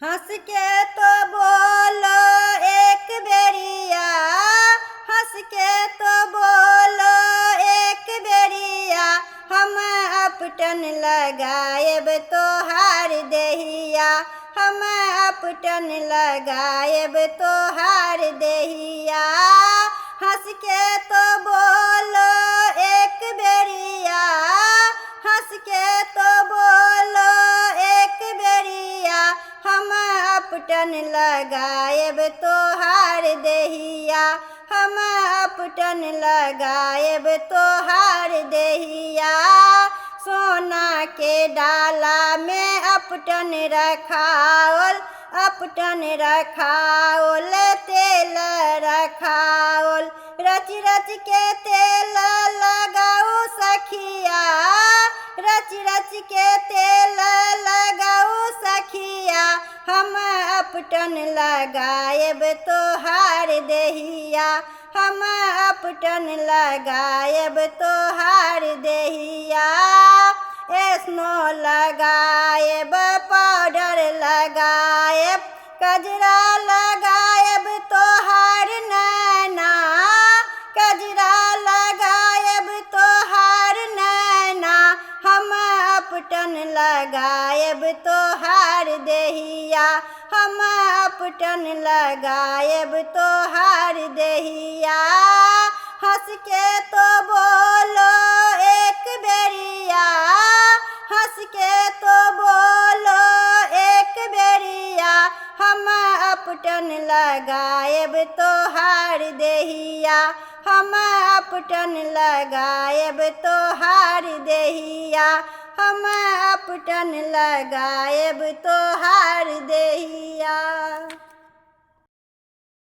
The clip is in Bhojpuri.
हंस के तो बोलो एक बेरिया, हंस के तो बोलो एक बेरिया, हम अपटन लगाएब तोहार देहिया, हम अपटन लगाएब तोहार देहिया। हंस के तो बोलो एक बेरिया, हंस के तो बोलो एक बेरिया, हम अपटन लगाएब तोहार देहिया, हम अपटन लगाएब तोहार देहिया। सोना के डाला में अपटन रखाओल, अपटन रखाओल तेल रखाओल, रच रच के तेल लगाओ सखिया, रच रच के तेल लगाओ सखिया, हम अपटन लगाएब तोहार देहिया, हम अपटन लगाएब तोहार देहिया। एस्नो लगाएब पाउडर लगाएब, कजरा लगाएब तोहार नैना, कजरा लगाएब तोहार नैना, हम अपटन लगाएब तोहार देहिया, हम अपटन लगाएब तोहार देहिया। हंस के तो बोलो एक बेरिया, हंस के तो बोलो एक बेरिया, हम अपटन लगाएब तोहार देहिया, हम अपटन लगाएब तोहार देहिया, हम अपटन लगाएब तोहार